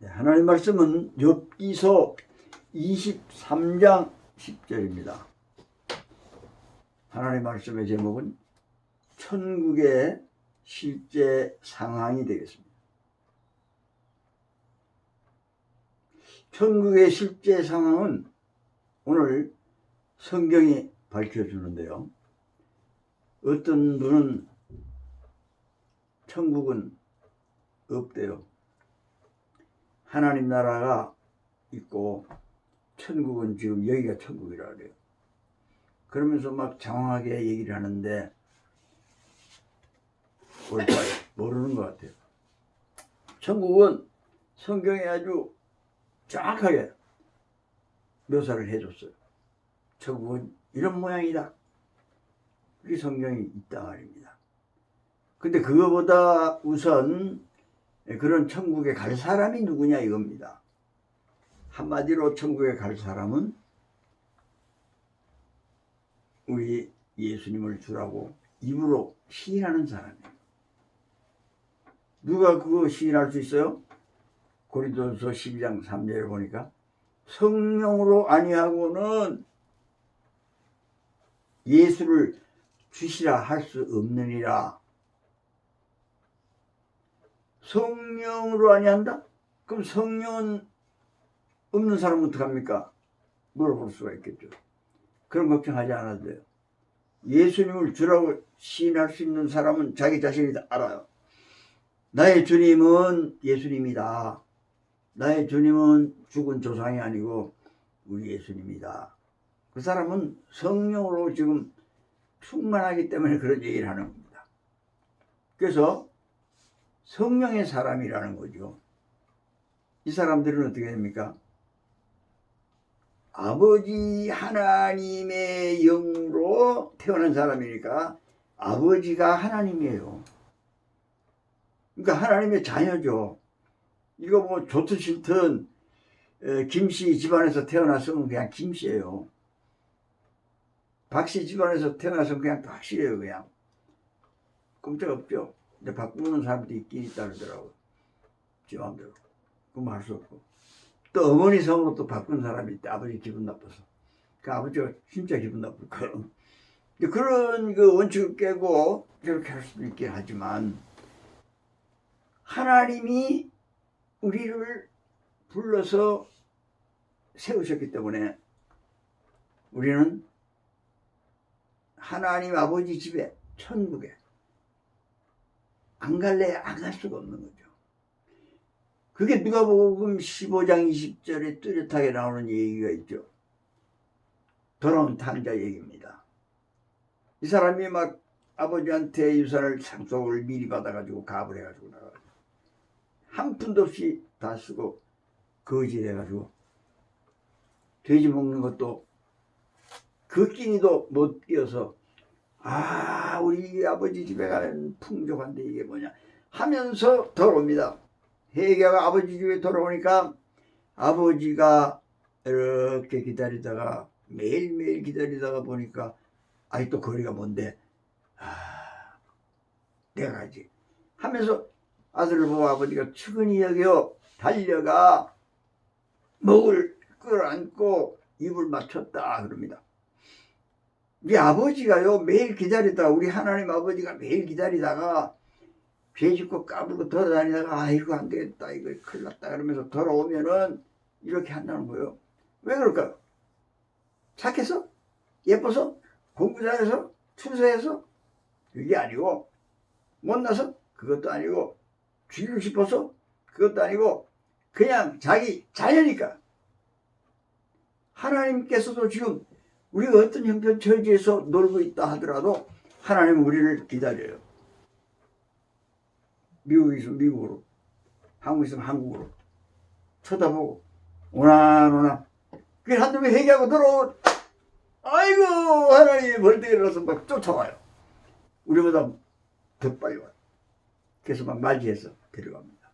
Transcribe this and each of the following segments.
하나님 말씀은 욥기서 23장 10절입니다. 하나님 말씀의 제목은 천국의 실제 상황이 되겠습니다. 천국의 실제 상황은 오늘 성경이 밝혀주는데요. 어떤 분은 천국은 없대요. 하나님 나라가 있고 천국은 지금 여기가 천국이라 그래요. 그러면서 막 장황하게 얘기를 하는데 뭘까요? 모르는 것 같아요. 천국은 성경에 아주 정확하게 묘사를 해줬어요. 천국은 이런 모양이다. 그게 성경이 있다 말입니다. 근데 그거보다 우선 그런 천국에 갈 사람이 누구냐 이겁니다. 한마디로 천국에 갈 사람은 우리 예수님을 주라고 입으로 시인하는 사람이에요. 누가 그거 시인할 수 있어요? 고린도전서 12장 3절에 보니까 성령으로 아니하고는 예수를 주시라 할 수 없느니라. 성령으로 아니한다? 그럼 성령은 없는 사람은 어떡합니까? 물어볼 수가 있겠죠. 그런 걱정하지 않아도 돼요. 예수님을 주라고 시인할 수 있는 사람은 자기 자신이 다 알아요. 나의 주님은 예수님이다. 나의 주님은 죽은 조상이 아니고 우리 예수님이다. 그 사람은 성령으로 지금 충만하기 때문에 그런 얘기를 하는 겁니다. 그래서 성령의 사람이라는 거죠. 이 사람들은 어떻게 됩니까? 아버지 하나님의 영으로 태어난 사람이니까 아버지가 하나님이에요. 그러니까 하나님의 자녀죠. 이거 뭐 좋든 싫든 김씨 집안에서 태어났으면 그냥 김씨예요. 박씨 집안에서 태어났으면 그냥 박씨예요. 그냥 꼼짝없죠. 근데 바꾸는 사람들이 있긴 있다 그러더라고요. 지 마음대로. 그건 할 수 없고. 또 어머니 성으로 또 바꾼 사람이 있대. 아버지 기분 나빠서. 그 아버지가 진짜 기분 나쁠 거예요. 그런 그 원칙을 깨고 그렇게 할 수도 있긴 하지만 하나님이 우리를 불러서 세우셨기 때문에 우리는 하나님 아버지 집에 천국에 안 갈래 안 갈 수가 없는 거죠. 그게 누가복음 15장 20절에 뚜렷하게 나오는 얘기가 있죠. 돌아온 탕자 얘기입니다. 이 사람이 막 아버지한테 유산을 상속을 미리 받아가지고 가을 해가지고 나가지고 한 푼도 없이 다 쓰고 거지해가지고 돼지 먹는 것도 그 끼니도 못 끼어서 우리 아버지 집에 가는 풍족한데 이게 뭐냐 하면서 돌아옵니다. 회개가 아버지 집에 돌아오니까 아버지가 이렇게 기다리다가 매일매일 기다리다가 보니까 또 거리가 먼데 내가 가지 하면서 아들을 보고 아버지가 측은히 여겨 달려가 목을 끌어안고 입을 맞췄다 그럽니다. 우리 아버지가요 매일 기다리다가 우리 하나님 아버지가 매일 기다리다가 죄 짓고 까불고 돌아다니다가 이거 안 되겠다 이거 큰일 났다 그러면서 돌아오면은 이렇게 한다는 거예요. 왜 그럴까요? 착해서? 예뻐서? 공부 잘해서? 순수해서? 그게 아니고 못나서? 그것도 아니고 죽이고 싶어서? 그것도 아니고 그냥 자기 자녀니까. 하나님께서도 지금 우리가 어떤 형편 처지에서 놀고 있다 하더라도 하나님은 우리를 기다려요. 미국에 있으면 미국으로, 한국에 있으면 한국으로 쳐다보고 오나 그게 한두 번 회개하고 들어오면 아이고 하나님이 벌떡 일어나서 막 쫓아와요. 우리보다 더 빨리 와요. 그래서 막 맞이해서 데려갑니다.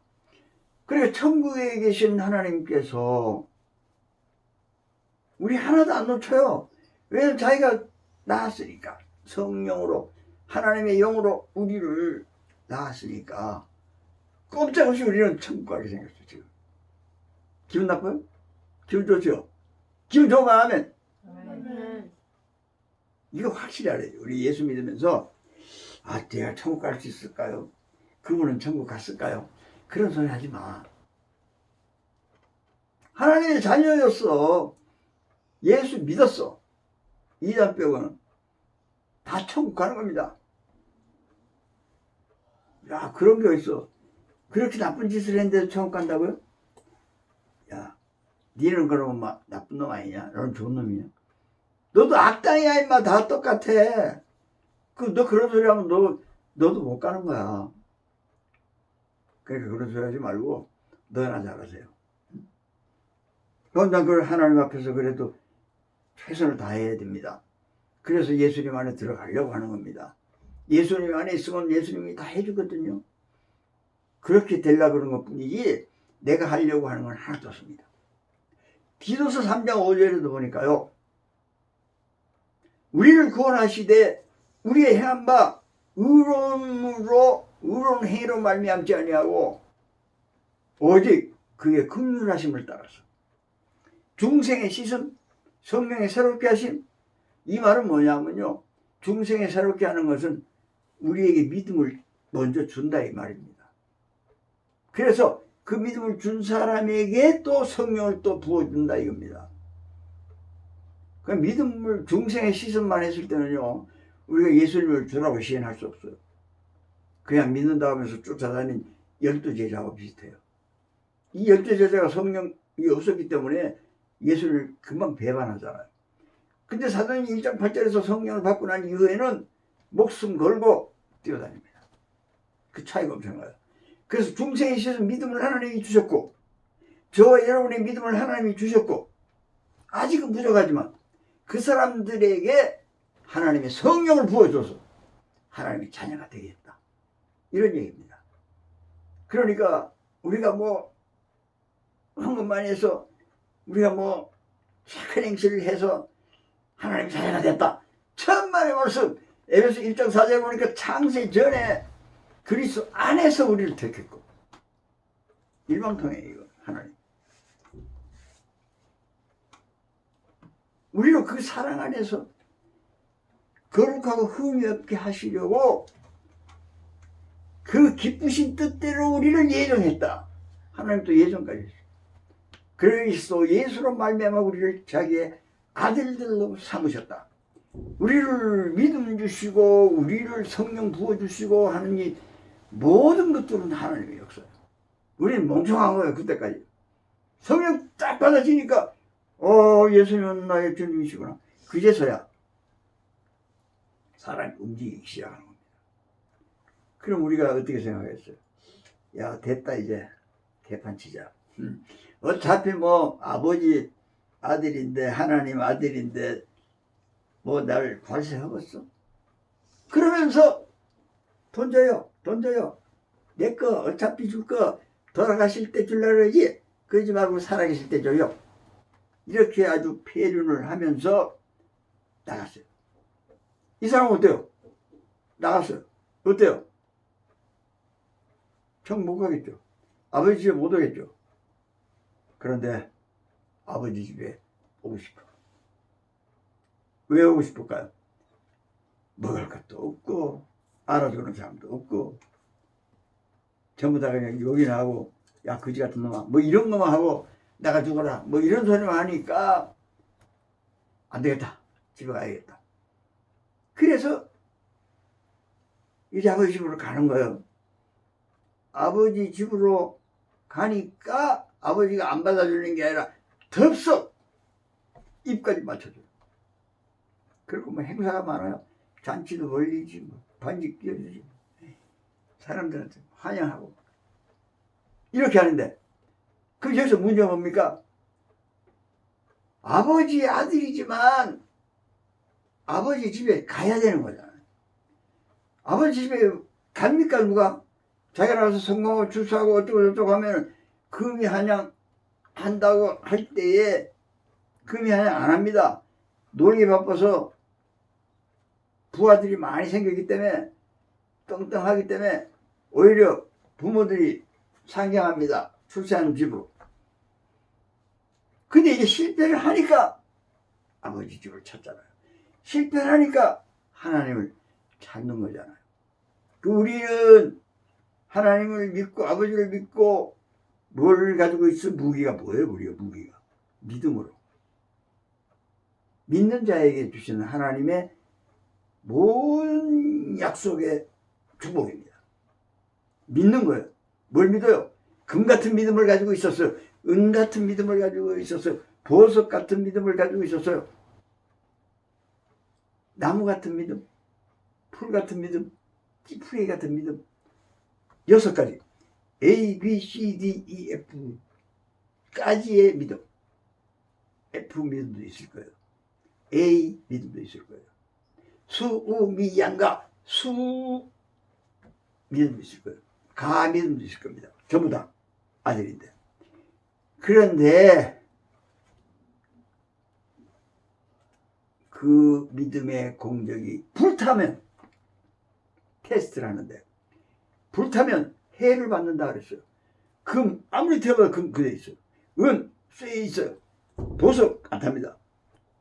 그러니까 천국에 계신 하나님께서 우리 하나도 안 놓쳐요. 왜냐면 자기가 낳았으니까. 성령으로 하나님의 영으로 우리를 낳았으니까 꼼짝없이 우리는 천국 가게 생겼어 지금. 기분 나빠요? 기분 좋죠? 기분 좋으면 하면 이거 확실히 알아요. 우리 예수 믿으면서 내가 천국 갈 수 있을까요? 그분은 천국 갔을까요? 그런 소리 하지 마. 하나님의 자녀였어. 예수 믿었어. 이단 빼고는 다 천국 가는 겁니다. 야, 그런 게 있어. 그렇게 나쁜 짓을 했는데도 천국 간다고요? 야, 니는 그러면 막 나쁜 놈 아니냐? 너는 좋은 놈이냐? 너도 악당이야, 임마. 다 똑같아. 너 그런 소리 하면 너도 못 가는 거야. 그러니까 그런 소리 하지 말고 너나 잘하세요. 난 그걸 하나님 앞에서 그래도 최선을 다해야 됩니다. 그래서 예수님 안에 들어가려고 하는 겁니다. 예수님 안에 있으면 예수님이 다 해주거든요. 그렇게 되려고 그런 것 뿐이지 내가 하려고 하는 건 하나도 없습니다. 디도서 3장 5절에도 보니까요. 우리를 구원하시되 우리의 행한 바 의로운 행위로 말미암지 아니하고 오직 그의 긍휼하심을 따라서 중생의 씻음, 성령의 새롭게 하심. 이 말은 뭐냐면요, 중생의 새롭게 하는 것은 우리에게 믿음을 먼저 준다 이 말입니다. 그래서 그 믿음을 준 사람에게 또 성령을 또 부어준다 이겁니다. 그 믿음을 중생의 씻음만 했을 때는요, 우리가 예수님을 주라고 시인할 수 없어요. 그냥 믿는다 하면서 쫓아다닌 12제자와 비슷해요. 이 12제자가 성령이 없었기 때문에 예수를 금방 배반하잖아요. 근데 사도행 1장 8절에서 성령을 받고 난 이후에는 목숨 걸고 뛰어다닙니다. 그 차이가 엄청나요. 그래서 중생의 씻은 믿음을 하나님이 주셨고, 저와 여러분의 믿음을 하나님이 주셨고, 아직은 부족하지만 그 사람들에게 하나님의 성령을 부어줘서 하나님의 자녀가 되겠다. 이런 얘기입니다. 그러니까 우리가 한 것만 해서 우리가 착한 행실을 해서 하나님 자녀가 됐다. 천만의 말씀. 에베소 1장 4절 보니까 창세 전에 그리스도 안에서 우리를 택했고, 일방통행이에요, 하나님. 우리로 그 사랑 안에서 거룩하고 흠이 없게 하시려고 그 기쁘신 뜻대로 우리를 예정했다. 하나님도 예정까지 했어요. 그리스도 예수로 말미암아 우리를 자기의 아들들로 삼으셨다. 우리를 믿음 주시고 우리를 성령 부어주시고 하는 이 모든 것들은 하나님의 역사예요. 우리는 멍청한 거예요. 그때까지 성령 딱 받아지니까 예수님은 나의 주님이시구나. 그제서야 사람이 움직이기 시작하는 겁니다. 그럼 우리가 어떻게 생각했어요? 야, 됐다, 이제 개판 치자. 어차피 아버지 아들인데, 하나님 아들인데 날 관세하겠어? 그러면서 돈 줘요. 내 거 어차피 줄 거 돌아가실 때 주려고 그러지, 그러지 말고 살아계실 때 줘요. 이렇게 아주 폐륜을 하면서 나갔어요. 이 사람은 어때요? 나갔어요. 어때요? 청 못 가겠죠. 아버지 집에 못 오겠죠. 그런데 아버지 집에 오고 싶어. 왜 오고 싶을까요? 먹을 것도 없고 알아주는 사람도 없고 전부 다 그냥 욕이나 하고, 야 거지 같은 놈아, 이런 것만 하고 나가 죽어라 이런 소리만 하니까 안 되겠다, 집에 가야겠다. 그래서 이제 아버지 집으로 가는 거예요. 아버지 집으로 가니까 아버지가 안 받아주는 게 아니라 덥석 입까지 맞춰줘요. 그리고 행사가 많아요. 잔치도 벌리지, 반지 끼워주지, 사람들한테 환영하고 이렇게 하는데, 그럼 여기서 문제가 뭡니까? 아버지 아들이지만 아버지 집에 가야 되는 거잖아요. 아버지 집에 갑니까 누가? 자기가 나와서 성공을 출소하고 어쩌고 하면 금이 한양 한다고 할 때에 금이 한양 안 합니다. 놀기 바빠서 부하들이 많이 생겼기 때문에, 떵떵하기 때문에 오히려 부모들이 상경합니다. 출세하는 집으로. 근데 이제 실패를 하니까 아버지 집을 찾잖아요. 실패를 하니까 하나님을 찾는 거잖아요. 우리는 하나님을 믿고 아버지를 믿고 뭘 가지고 있어? 무기가 뭐예요? 우리가 무기가 믿음으로 믿는 자에게 주시는 하나님의 모든 약속의 축복입니다. 믿는 거예요. 뭘 믿어요? 금 같은 믿음을 가지고 있었어요. 은 같은 믿음을 가지고 있었어요. 보석 같은 믿음을 가지고 있었어요. 나무 같은 믿음, 풀 같은 믿음, 찌푸레기 같은 믿음. 6가지. A, B, C, D, E, F 까지의 믿음. F 믿음도 있을 거예요. A 믿음도 있을 거예요. 수, 우, 미, 양가 수 믿음도 있을 거예요. 가 믿음도 있을 겁니다. 전부 다 아들인데. 그런데 그 믿음의 공적이 불타면 테스트를 하는데 불타면 해를 받는다 그랬어요. 금 아무리 태워도 금 그대 있어요. 은 쇠 있어요. 보석 안 탑니다.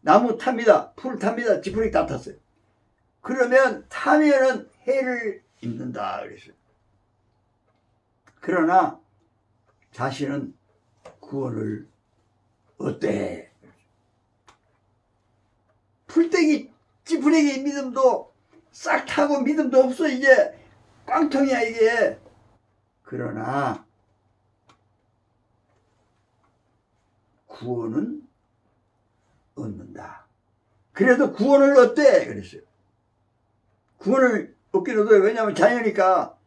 나무 탑니다. 풀 탑니다. 지푸레기 다 탔어요. 그러면 타면은 해를 입는다 그랬어요. 그러나 자신은 구원을 얻대. 풀떼기 찌푸레기 믿음도 싹 타고 믿음도 없어. 이제 꽝통이야 이게. 그러나 구원은 얻는다. 그래도 구원을 얻대 그랬어요. 구원을 얻긴 얻어요. 왜냐하면 자녀니까.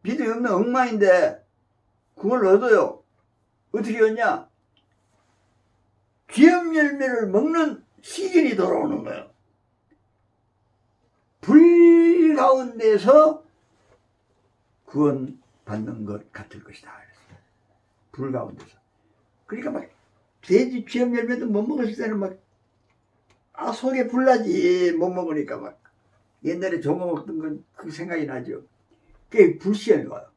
믿음이 없는 엉망인데 구원을 얻어요. 어떻게 얻냐? 기업 열매를 먹는 시즌이 돌아오는 거예요. 불 가운데서 구원 받는 것 같을 것이다. 불 가운데서. 그러니까 막 돼지 기업 열매도 못 먹었을 때는 막 속에 불나지. 못 먹으니까 막 옛날에 종어 먹던 건 그 생각이 나죠. 그게 불시험이 와요.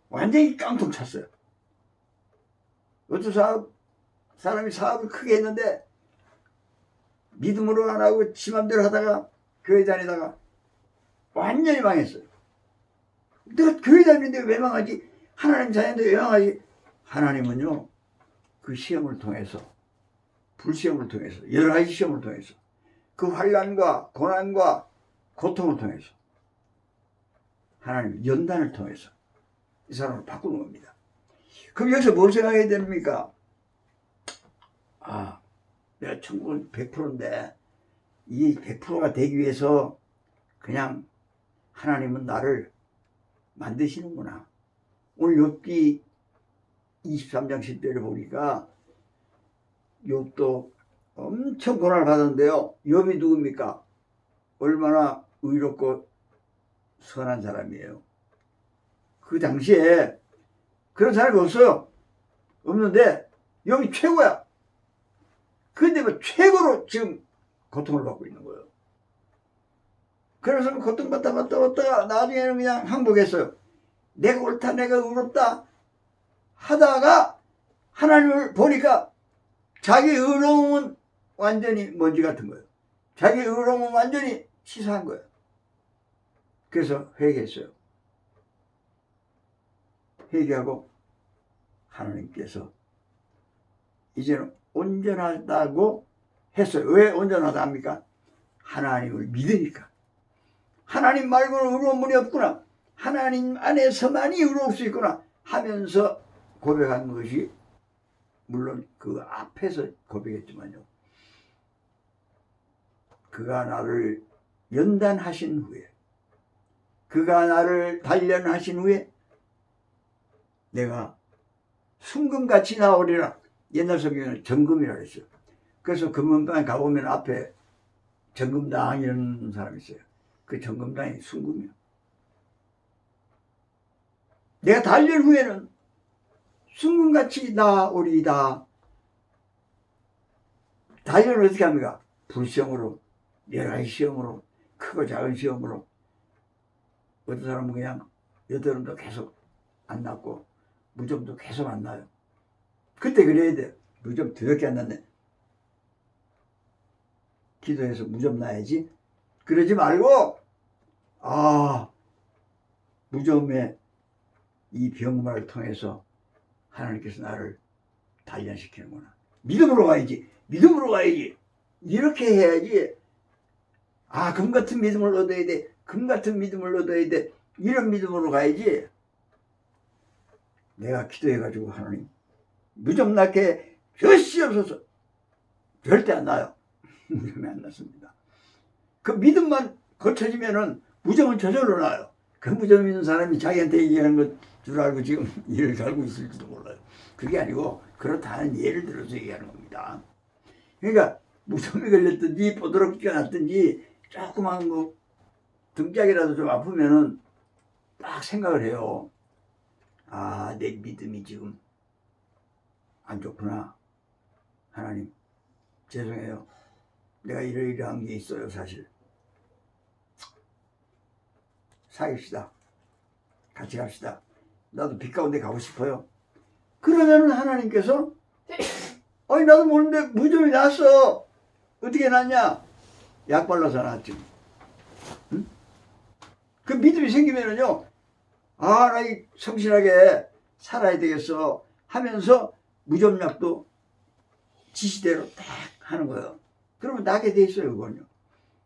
완전히 깡통 찼어요. 어떤 사람이 사업을 크게 했는데 믿음으로 안 하고 지 맘대로 하다가 교회 다니다가 완전히 망했어요. 내가 교회 다니는데 왜 망하지? 하나님 자녀인데 왜 망하지? 하나님은요 그 시험을 통해서 불시험을 통해서 여러 가지 시험을 통해서 그 환난과 고난과 고통을 통해서 하나님 연단을 통해서 이 사람을 바꾸는 겁니다. 그럼 여기서 뭘 생각해야 됩니까? 내가 천국은 100%인데 이 100%가 되기 위해서 그냥 하나님은 나를 만드시는구나. 오늘 욥기 23장 10절을 보니까 욥도 엄청 고난을 받았는데요. 욥이 누굽니까? 얼마나 의롭고 선한 사람이에요. 그 당시에 그런 사람이 없어요. 없는데 욥이 최고야. 근데 뭐 최고로 지금 고통을 받고 있는 거예요. 그래서 고통받다 나중에는 그냥 항복했어요. 내가 옳다, 내가 의롭다 하다가 하나님을 보니까 자기 의로움은 완전히 먼지 같은 거예요. 자기 의로움은 완전히 치사한 거예요. 그래서 회개했어요. 회개하고 하나님께서 이제는 온전하다고 했어요. 왜 온전하다 합니까? 하나님을 믿으니까. 하나님 말고는 의로운 분이 없구나. 하나님 안에서만이 의로울 수 있구나 하면서 고백한 것이, 물론 그 앞에서 고백했지만요, 그가 나를 연단하신 후에, 그가 나를 단련하신 후에 내가 순금같이 나오리라. 옛날 성경에는 정금이라고 했어요. 그래서 금은방에 가보면 앞에 정금당 이런 사람이 있어요. 그 정금당이 순금이요. 내가 단련 후에는 순금같이 나오리이다. 단련을 어떻게 합니까? 불시험으로, 여러 가지 시험으로, 크고 작은 시험으로. 어떤 사람은 그냥 여드름도 계속 안 났고 무좀도 계속 안 나요. 그때 그래야 돼. 무좀 더럽게 안 났네. 기도해서 무좀 나야지. 그러지 말고 무좀의 이 병마를 통해서 하나님께서 나를 단련시키는구나. 믿음으로 가야지. 믿음으로 가야지. 이렇게 해야지. 금 같은 믿음을 얻어야 돼. 금 같은 믿음을 얻어야 돼. 이런 믿음으로 가야지. 내가 기도해가지고 하나님 무좀 낫게 주시옵소서. 절대 안 나요. 무좀이 안 났습니다. 그 믿음만 거쳐지면은 무좀은 저절로 나요. 그 무좀 있는 사람이 자기한테 얘기하는 것 줄 알고 지금 이를 갈고 있을지도 몰라요. 그게 아니고 그렇다는 예를 들어서 얘기하는 겁니다. 그러니까 무좀이 걸렸든지 보드럽지가 났든지 조그만 뭐 등짝이라도 좀 아프면은 딱 생각을 해요. 내 믿음이 지금 안 좋구나. 하나님 죄송해요. 내가 이러이러한 게 있어요. 사실 사깁시다. 같이 갑시다. 나도 빛 가운데 가고 싶어요. 그러면은 하나님께서 나도 모르는데 무좀이 났어. 어떻게 났냐? 약 발라서 났지. 응? 그 믿음이 생기면은요, 나 성실하게 살아야 되겠어 하면서 무좀약도 지시대로 딱 하는 거예요. 그러면 나게 돼 있어요, 그건요.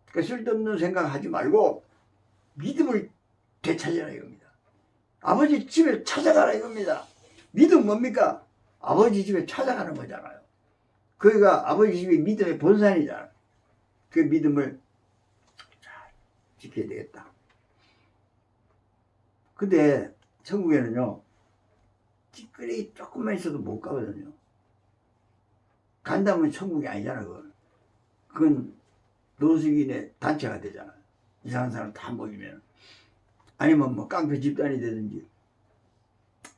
그러니까 쓸데없는 생각하지 말고 믿음을 되찾으라 이겁니다. 아버지 집에 찾아가라 이겁니다. 믿음 뭡니까? 아버지 집에 찾아가는 거잖아요. 거기가 아버지 집이 믿음의 본산이잖아요. 그 믿음을 잘 지켜야 되겠다. 근데 천국에는요, 찌끄레기 조금만 있어도 못 가거든요. 간다면 천국이 아니잖아, 그건 노숙인의 단체가 되잖아요. 이상한 사람 다 모이면. 아니면 뭐 깡패 집단이 되든지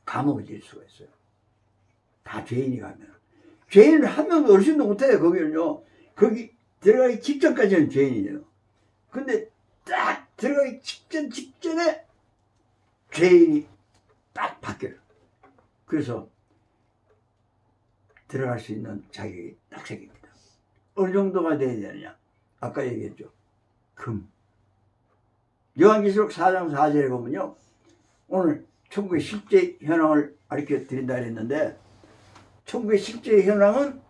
감옥에 질 수가 있어요. 다 죄인이 가면. 죄인을 한 명도 어르신도 못해요, 거기는요. 거기 들어가기 직전까지는 죄인이에요. 근데 딱 들어가기 직전에 죄인이 딱 바뀌어요. 그래서 들어갈 수 있는 자격이 딱 생깁니다. 어느 정도가 돼야 되느냐? 아까 얘기했죠. 요한계시록 4장 4절에 보면요. 오늘 천국의 실제 현황을 가르쳐 드린다 했는데, 천국의 실제 현황은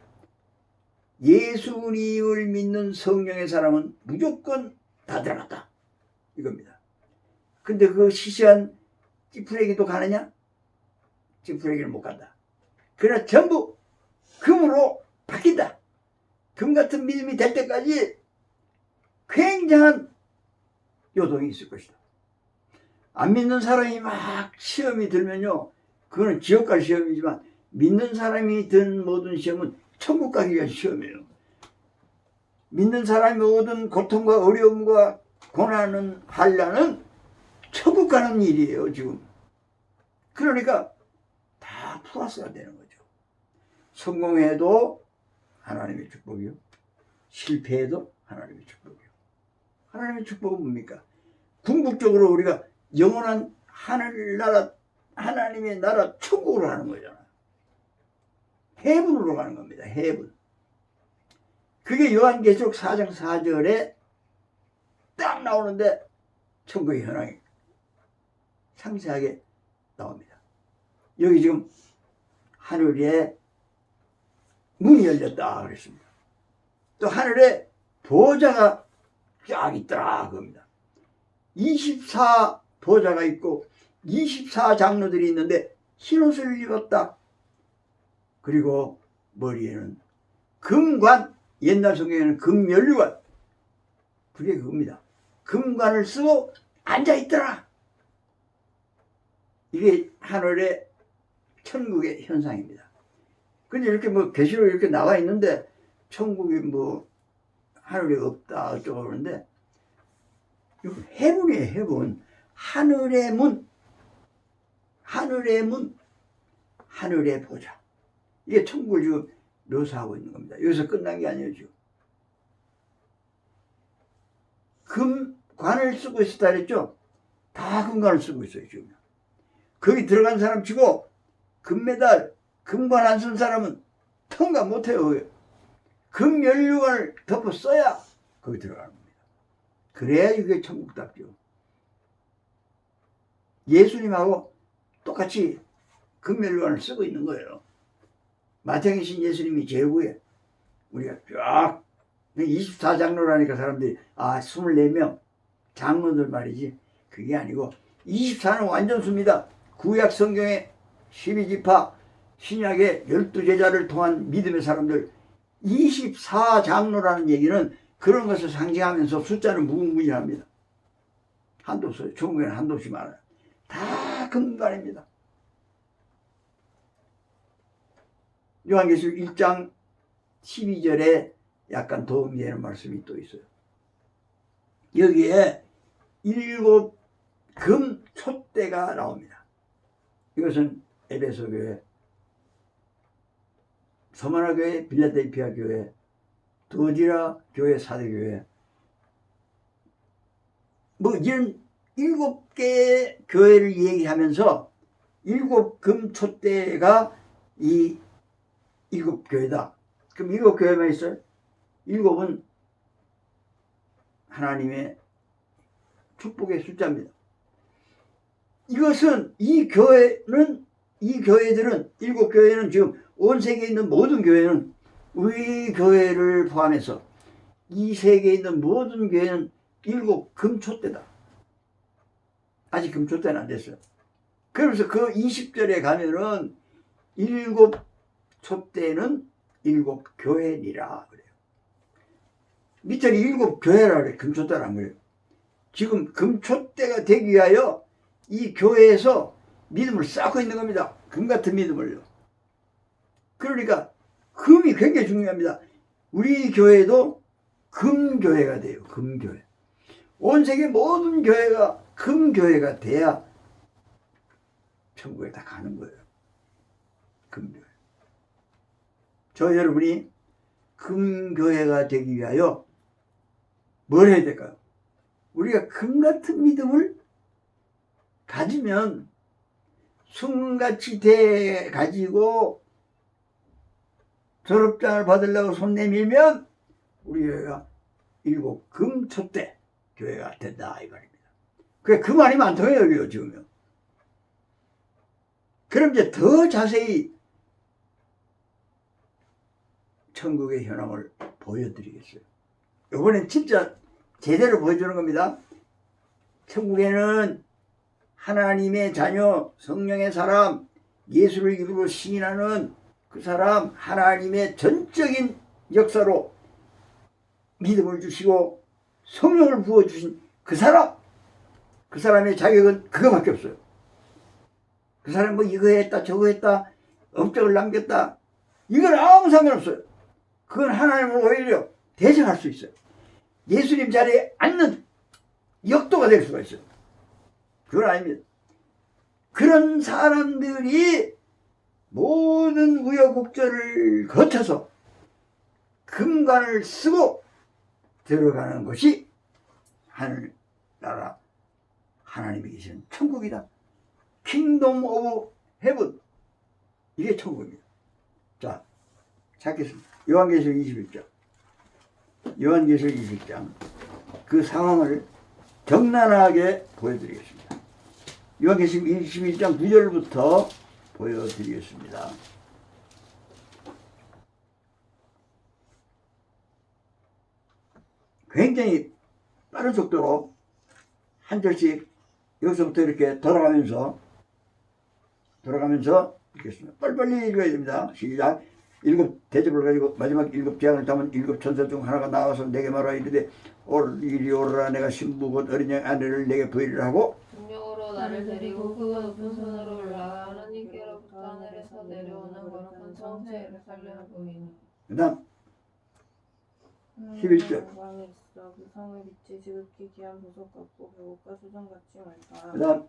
예수님을 믿는 성령의 사람은 무조건 다 들어갔다. 이겁니다. 근데 그 시시한 찌푸레기도 가느냐? 찌푸레기는 못 간다. 그러나 전부 금으로 바뀐다. 금 같은 믿음이 될 때까지 굉장한 요동이 있을 것이다. 안 믿는 사람이 막 시험이 들면요, 그거는 지옥 갈 시험이지만 믿는 사람이 든 모든 시험은 천국 가기 위한 시험이에요. 믿는 사람이 모든 고통과 어려움과 고난은 환난은 천국 가는 일이에요, 지금. 그러니까 다 플러스가 되는 거죠. 성공해도 하나님의 축복이요, 실패해도 하나님의 축복이요. 하나님의 축복은 뭡니까? 궁극적으로 우리가 영원한 하늘나라, 하나님의 나라 천국으로 가는 거잖아요. 해분으로 가는 겁니다. 해분. 그게 요한계시록 4장 4절에 딱 나오는데 천국의 현황이 상세하게 나옵니다. 여기 지금 하늘에 문이 열렸다 그랬습니다. 또 하늘에 보좌가 쫙 있더라 그겁니다. 24 보좌가 있고 24 장로들이 있는데 흰옷을 입었다. 그리고 머리에는 금관, 옛날 성경에는 금면류관, 그게 그겁니다. 금관을 쓰고 앉아있더라. 이게 하늘의 천국의 현상입니다. 근데 이렇게 뭐 계시록 이렇게 나와 있는데 천국이 뭐 하늘에 없다 어쩌고 그러는데, 이거 해문이에요. 해문. 하늘의 문, 하늘의 문, 하늘의 보좌. 이게 천국을 지금 묘사하고 있는 겁니다. 여기서 끝난 게 아니에요. 지금 금관을 쓰고 있었다 그랬죠. 다 금관을 쓰고 있어요. 지금 거기 들어간 사람 치고 금메달, 금관 안 쓴 사람은 통과 못해요. 금면류관을 덮어 써야 거기 들어가는 겁니다. 그래야 이게 천국답죠. 예수님하고 똑같이 금면류관을 쓰고 있는 거예요. 마태계신 예수님이 제후에 우리가 쫙 24장로라니까 사람들이 24명 장로들 말이지 그게 아니고 24는 완전 수입니다. 구약 성경의 12지파 신약의 12제자를 통한 믿음의 사람들 24장로라는 얘기는 그런 것을 상징하면서 숫자는 무궁무진합니다. 한도 없어요. 중국에는 한도 없이 많아요. 다 금관입니다. 요한계시록 1장 12절에 약간 도움이 되는 말씀이 또 있어요. 여기에 7 금촛대가 나옵니다. 이것은 에베소 교회, 서머나 교회, 빌라델피아 교회, 두어디라 교회, 사대 교회, 뭐 이런 7개의 교회를 얘기하면서 7 금촛대가 이 7교회다. 그럼 7교회만 있어요? 7은 하나님의 축복의 숫자입니다. 이것은 이 교회들은 7교회는 지금 온 세계에 있는 모든 교회는 우리 교회를 포함해서 이 세계에 있는 모든 교회는 7 금촛대다. 아직 금촛대는 안 됐어요. 그러면서 그 20절에 가면은 7 촛대는 7교회니라 그래요. 밑에는 7교회라 그래요. 금촛대란 거예요. 지금 금촛대가 되기 위하여 이 교회에서 믿음을 쌓고 있는 겁니다. 금 같은 믿음을요. 그러니까 금이 굉장히 중요합니다. 우리 교회도 금교회가 돼요. 금교회. 온 세계 모든 교회가 금교회가 돼야 천국에 다 가는 거예요. 금교회. 저 여러분이 금교회가 되기 위하여 뭘 해야 될까요? 우리가 금 같은 믿음을 가지면 숭같이 돼 가지고 졸업장을 받으려고 손 내밀면 우리 교회가 7 금촛대 교회가 된다 이 말입니다. 그게 그 말이 많더라고요. 여기요 지금요. 그럼 이제 더 자세히 천국의 현황을 보여드리겠어요. 이번엔 진짜 제대로 보여주는 겁니다. 천국에는 하나님의 자녀, 성령의 사람, 예수를 이루고 시인하는 그 사람, 하나님의 전적인 역사로 믿음을 주시고 성령을 부어주신 그 사람, 그 사람의 자격은 그거밖에 없어요. 그 사람 뭐 이거 했다 저거 했다 업적을 남겼다 이건 아무 상관없어요. 그건 하나님을 오히려 대적할 수 있어요. 예수님 자리에 앉는 역도가 될 수가 있어요. 그건 아닙니다. 그런 사람들이 모든 우여곡절을 거쳐서 금관을 쓰고 들어가는 것이 하늘나라 하나님이 계시는 천국이다. 킹덤 오브 헤븐. 이게 천국입니다. 자, 찾겠습니다. 요한계시록 21장. 요한계시록 21장. 그 상황을 적나라하게 보여드리겠습니다. 요한계시록 21장 9절부터 보여드리겠습니다. 굉장히 빠른 속도로 한 절씩 여기서부터 이렇게 돌아가면서 읽겠습니다. 빨리빨리 읽어야 됩니다. 시작. 7 대접을 가지고 마지막 7 재앙을 담은 7 천사 중 하나가 나와서 내게 말하여 이르되 이리 오르라. 내가 신부 곧 어린 양 아내를 내게 부의를 하고 능력으로 나를 데리고 그가 높은 산으로 올라가 하나님께로부터 하늘에서 내려오는 거룩한 성새 예루살렘을 보이니. 그 다음 11절. 왕이 있어 그 성의 빛이 지극히 귀한 보석 같고 배옷과 수정같이 맑다. 그 다음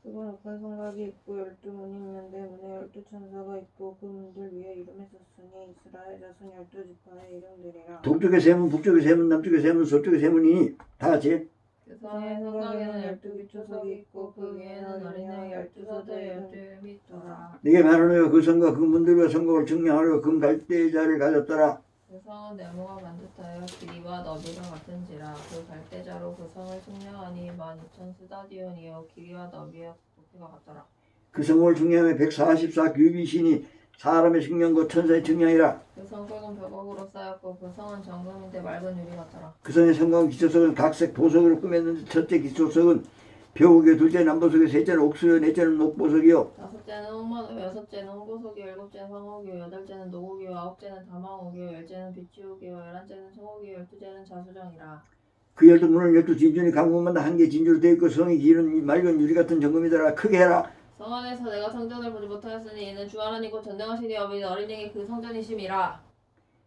그가 높은 성곽이 있고 12문이 있는데 문에 12천사가 있고 그 문들 위에 이름이 썼으니 이스라엘 자손 12지파의 이름들이라. 동쪽의 세문, 북쪽의 세문, 남쪽의 세문, 서쪽의 세문이니 다 같이 그 성의 성곽에는 12기초석이 있고 그 위에는 어린 양 12서대 12이름이 있더라. 네게 말하노여 그 성과 그 문들과 성곽을 증명하려 금 갈대자를 가졌더라. 그 성은 네모가 반듯하여 길이와 너비가 같은지라 그 갈대자로 그 성을 측량하니 12,000스다디온이요 길이와 너비와 높이가 같더라. 그 성을 증량하여 144 규빗이니 사람의 측량과 천사의 측량이라. 그 성벽은 벽옥으로 쌓였고 그 성은 정금인데 맑은 유리 같더라. 그 성의 성곽 기초석은 각색 보석으로 꾸몄는데 첫째 기초석은 벽옥이요 둘째 남보석이요 셋째는 옥수요 넷째는 녹보석이요 다섯째는 홍마도 여섯째는 홍보석이요 일곱째는 황옥이요 여덟째는 노곡이요 아홉째는 다망옥이요 열째는 비치옥이요 열한째는 청옥이요 열두째는 자수정이라. 그 열두 문은 열두 진준이 강문마다 한 개 진주로 되어 있고 성이 길은 맑은 유리 같은 정금이더라. 크게 해라. 성 안에서 내가 성전을 보지 못하였으니 이는 주 하나님 곧 전능하신 여호와의 어린 양이 그 성전이심이라.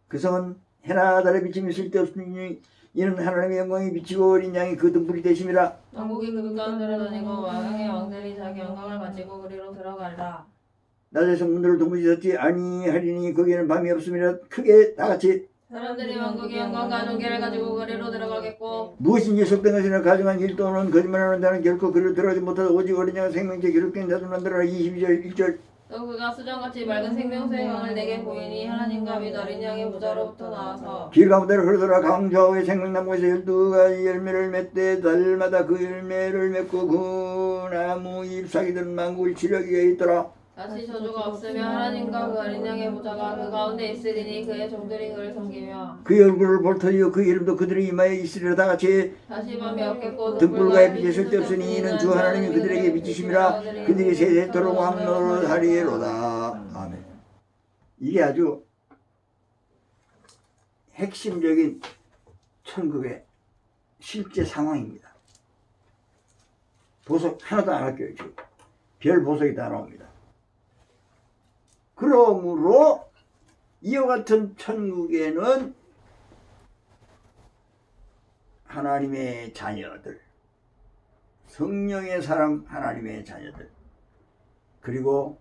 그 성은 해나 달의 비침이 쓸데없으니 이는 하나님의 영광이 비치고 어린 양이 그 등불이 되심이라. 왕국이 그들 가운데로 다니고 왕의 왕들이 자기 영광을 가지고 그리로 들어가리라. 낮에서 문들을 도무지 닫지 아니하리니 거기에는 밤이 없음이라. 크게 다같이 사람들이 왕국의 영광과 존귀를 가지고 그리로 들어가겠고 무엇인지 속된 것이나 가증한 일 또는 거짓말하는 자는 결코 그리로 들어가지 못하다 오직 어린 양은 생명체 기록된 자도 만들어라. 22절 1절. 또 그가 수정같이 맑은 생명수의 강을 내게 보이니 하나님과 및 어린 양의 부자로부터 나와서 길 가운데로 흐르더라. 강좌우의 생명나무에서 12가지 열매를 맺되 달마다 그 열매를 맺고 그 나무 잎사귀들은 만국을 치려기에 있더라. 다시 저주가 없으며 하나님과 그 어린 양의 부자가 그 가운데 있으리니 그의 종들이 그를 섬기며 그 얼굴을 볼 터이요 그 이름도 그들의 이마에 있으리라. 다같이 다시 밤이 없겠고 등불과 빛이 쓸데없으니 이는 주 하나님이 그들에게 비치심이라. 그들이 세세토록 왕노릇하리로다. 아멘. 이게 아주 핵심적인 천국의 실제 상황입니다. 보석 하나도 안 할게요. 지금 별 보석이 다 나옵니다. 그러므로 이와 같은 천국에는 하나님의 자녀들, 성령의 사람 하나님의 자녀들, 그리고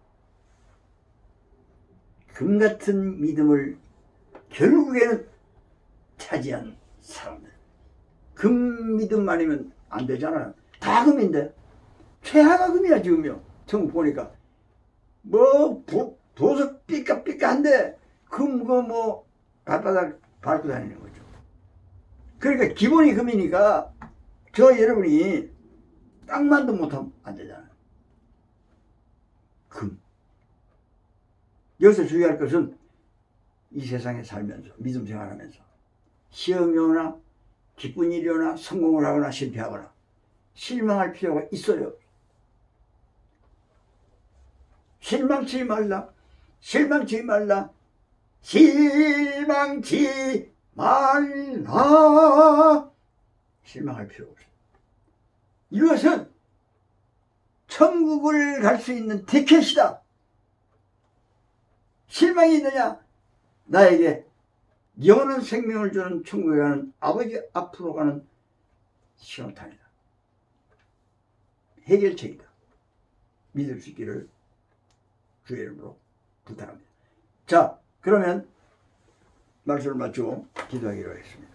금 같은 믿음을 결국에는 차지한 사람들. 금 믿음 아니면 안 되잖아요. 다 금인데 최하가 금이야 지금요. 천국 보니까 뭐 보석 삐까삐까한데 금 뭐 발바닥 밟고 다니는 거죠. 그러니까 기본이 금이니까 저 여러분이 땅만도 못하면 안 되잖아요. 금. 여기서 주의할 것은 이 세상에 살면서 믿음 생활하면서 시험이 오나 기쁜 일이 오나 성공을 하거나 실패하거나 실망할 필요가 있어요. 실망치 말라. 실망치 말라. 실망치 말라. 실망할 필요 없어요. 이것은 천국을 갈 수 있는 티켓이다. 실망이 있느냐? 나에게 영원한 생명을 주는 천국에 가는 아버지 앞으로 가는 신호탄이다. 해결책이다. 믿을 수 있기를 주의 이름으로 부탁합니다. 자, 그러면 말씀을 마치고 기도하기로 하겠습니다.